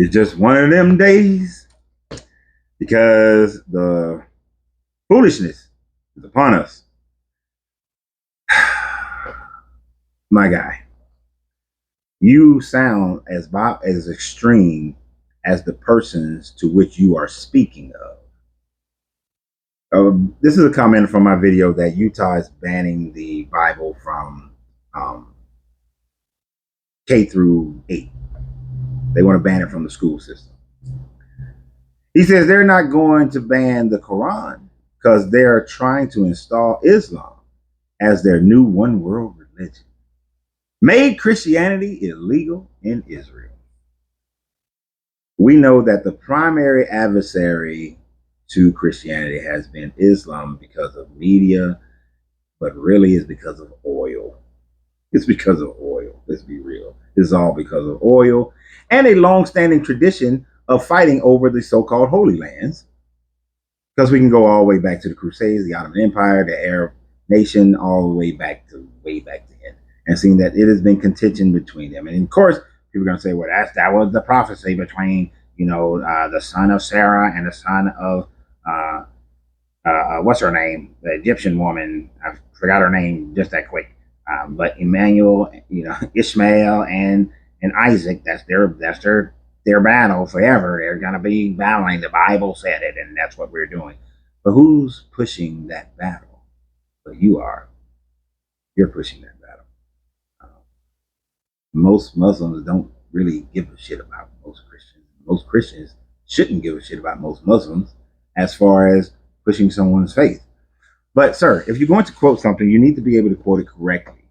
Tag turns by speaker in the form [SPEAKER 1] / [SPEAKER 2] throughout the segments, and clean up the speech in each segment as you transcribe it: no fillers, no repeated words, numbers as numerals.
[SPEAKER 1] It's just one of them days because the foolishness is upon us. My guy, you sound as extreme as the persons to which you are speaking of. This is a comment from my video that Utah is banning the Bible from K through 8. They want to ban it from the school system. He says they're not going to ban the Quran because they're trying to install Islam as their new one world religion. Made Christianity illegal in Israel. We know that the primary adversary to Christianity has been Islam because of media, but really it's because of oil. It's because of oil. Let's be real. It's all because of oil and a long-standing tradition of fighting over the so-called Holy Lands. Because we can go all the way back to the Crusades, the Ottoman Empire, the Arab nation, all the way back then, and seeing that it has been contention between them. And of course, people are going to say, well, that was the prophecy between, the son of Sarah and the son of what's her name? The Egyptian woman. I forgot her name just that quick. But Emmanuel, Ishmael and Isaac. That's their battle forever. They're gonna be battling. The Bible said it, and that's what we're doing. But who's pushing that battle? Well, you are. You're pushing that battle. Most Muslims don't really give a shit about most Christians. Most Christians shouldn't give a shit about most Muslims as far as pushing someone's faith. But sir, if you're going to quote something, you need to be able to quote it correctly,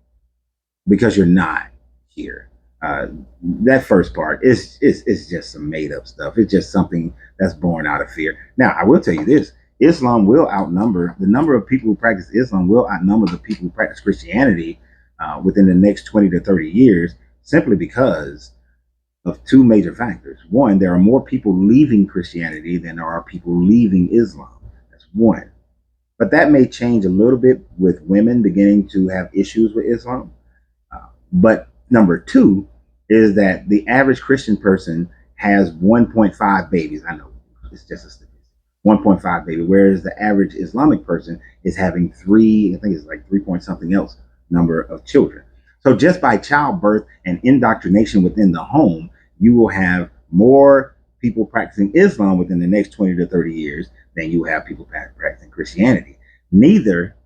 [SPEAKER 1] because you're not here. That first part is just some made up stuff. It's just something that's born out of fear. Now, I will tell you this: Islam will outnumber the number of people who practice Islam will outnumber the people who practice Christianity within the next 20 to 30 years, simply because of two major factors. One, there are more people leaving Christianity than there are people leaving Islam. That's one. But that may change a little bit with women beginning to have issues with Islam. But number two is that the average Christian person has 1.5 babies. I know it's just a statistic. 1.5 baby, whereas the average Islamic person is having I think it's like 3 point something else number of children. So just by childbirth and indoctrination within the home, you will have more people practicing Islam within the next 20 to 30 years than you have people practicing Christianity. Neither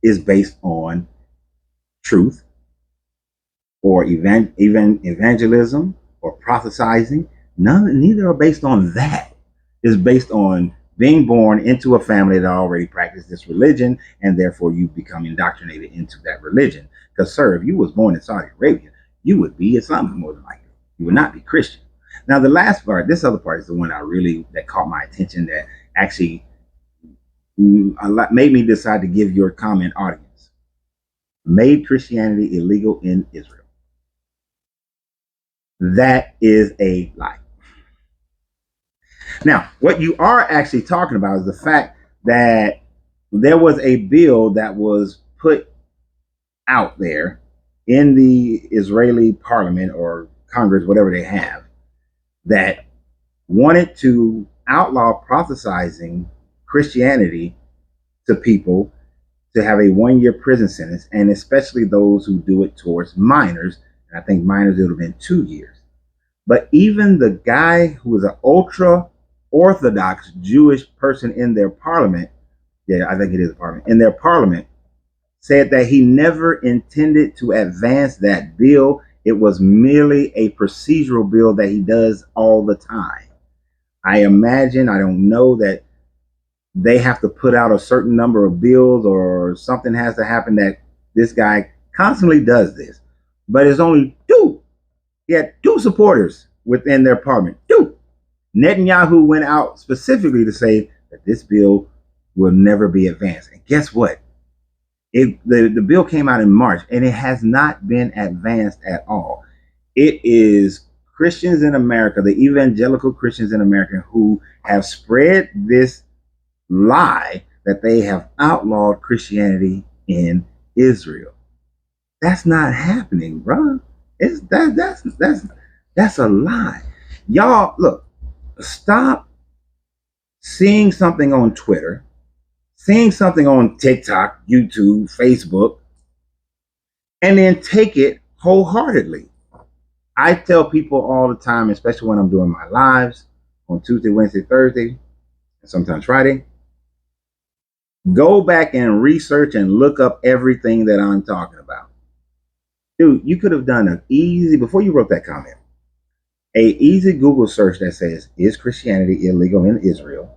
[SPEAKER 1] is based on truth or evangelism or prophesizing. Neither are based on that. It's based on being born into a family that already practiced this religion, and therefore you become indoctrinated into that religion. Because, sir, if you was born in Saudi Arabia, you would be Islamic more than likely. You would not be Christian. Now, the last part, this other part is the one that caught my attention, that actually made me decide to give your comment audience. Made Christianity illegal in Israel. That is a lie. Now, what you are actually talking about is the fact that there was a bill that was put out there in the Israeli parliament or Congress, whatever they have, that wanted to outlaw prophesizing Christianity to people, to have a 1-year prison sentence, and especially those who do it towards minors. And I think minors, it would have been 2 years. But even the guy who was an ultra Orthodox Jewish person in their parliament, I think it is a parliament, in their parliament, said that he never intended to advance that bill. It was merely a procedural bill that he does all the time. I imagine, I don't know, that they have to put out a certain number of bills or something has to happen that this guy constantly does this. But it's only two. He had two supporters within their parliament. Two. Netanyahu went out specifically to say that this bill will never be advanced. And guess what? The bill came out in March, and it has not been advanced at all. It is Christians in America, the evangelical Christians in America, who have spread this lie that they have outlawed Christianity in Israel. That's not happening, bro. That's That's a lie. Y'all, look, stop seeing something on Twitter, seeing something on TikTok, YouTube, Facebook, and then take it wholeheartedly. I tell people all the time, especially when I'm doing my lives on Tuesday, Wednesday, Thursday, and sometimes Friday, go back and research and look up everything that I'm talking about. Dude, you could have done an easy, before you wrote that comment, a easy Google search that says, is Christianity illegal in Israel?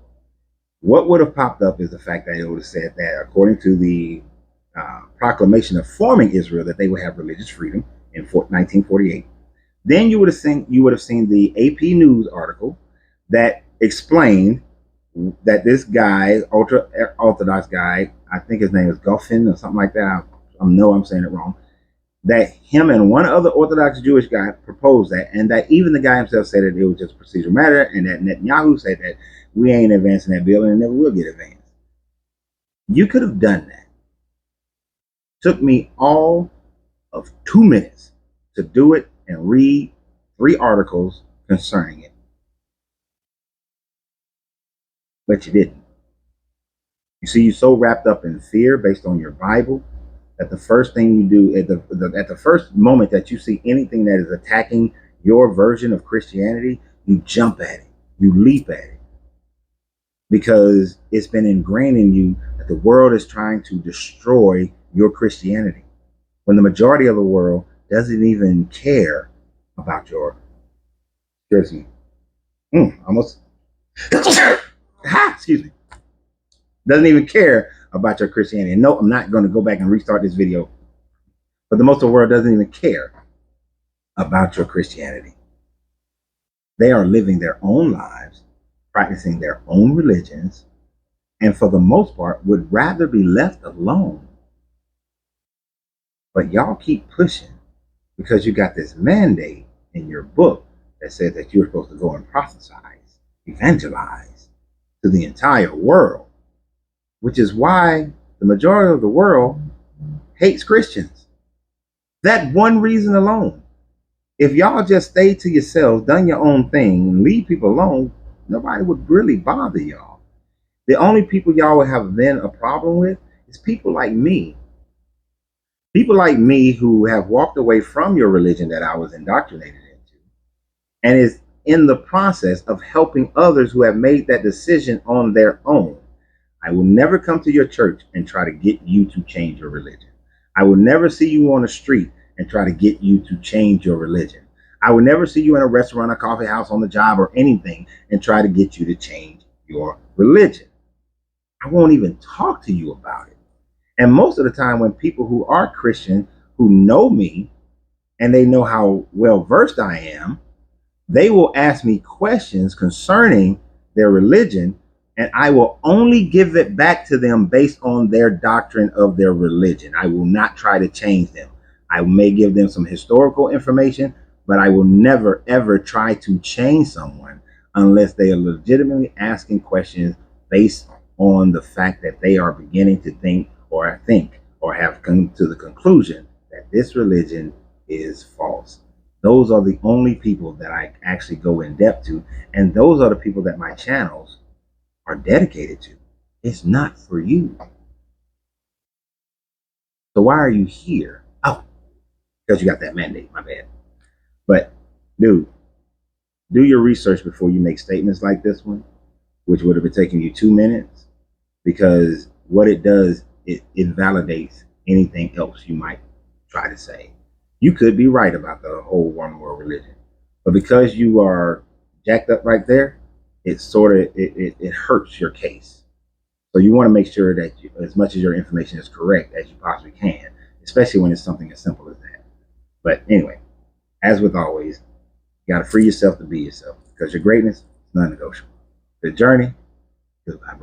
[SPEAKER 1] What would have popped up is the fact that it would have said that according to the proclamation of forming Israel, that they would have religious freedom in 1948. Then you would have seen the AP News article that explained that this guy, ultra orthodox guy, I think his name is Guffin or something like that. I know I'm saying it wrong. That him and one other Orthodox Jewish guy proposed that, and that even the guy himself said that it was just a procedural matter, and that Netanyahu said that we ain't advancing that bill and it never will get advanced. You could have done that. Took me all of 2 minutes to do it and read 3 articles concerning it. But you didn't. You see, you're so wrapped up in fear based on your Bible that the first thing you do at the first moment that you see anything that is attacking your version of Christianity, you jump at it, you leap at it, because it's been ingrained in you that the world is trying to destroy your Christianity, when the majority of the world doesn't even care about your, excuse me, almost, excuse me, doesn't even care about your Christianity. And no, I'm not going to go back and restart this video, but the most of the world doesn't even care about your Christianity. They are living their own lives, practicing their own religions, and for the most part would rather be left alone. But y'all keep pushing because you got this mandate in your book that said that you're supposed to go and prophesize, evangelize to the entire world, which is why the majority of the world hates Christians. That one reason alone. If y'all just stayed to yourselves, done your own thing, and leave people alone, nobody would really bother y'all. The only people y'all would have then a problem with is people like me. People like me who have walked away from your religion that I was indoctrinated into, and is in the process of helping others who have made that decision on their own. I will never come to your church and try to get you to change your religion. I will never see you on the street and try to get you to change your religion. I will never see you in a restaurant, a coffee house, on the job, or anything and try to get you to change your religion. I won't even talk to you about it. And most of the time when people who are Christian, who know me, and they know how well versed I am, they will ask me questions concerning their religion, and I will only give it back to them based on their doctrine of their religion. I will not try to change them. I may give them some historical information, but I will never, ever try to change someone unless they are legitimately asking questions based on the fact that they are beginning to think or have come to the conclusion that this religion is false. Those are the only people that I actually go in depth to, and those are the people that my channels are dedicated to. It's not for you. So why are you here? Oh, because you got that mandate, my bad. But dude, do your research before you make statements like this one, which would have been taking you 2 minutes, because what it does, it invalidates anything else you might try to say. You could be right about the whole one world religion, but because you are jacked up right there, it sort of it hurts your case. So you want to make sure that as much as your information is correct as you possibly can, especially when it's something as simple as that. But anyway, as with always, you got to free yourself to be yourself, because your greatness is non-negotiable. Good journey. Good vibration.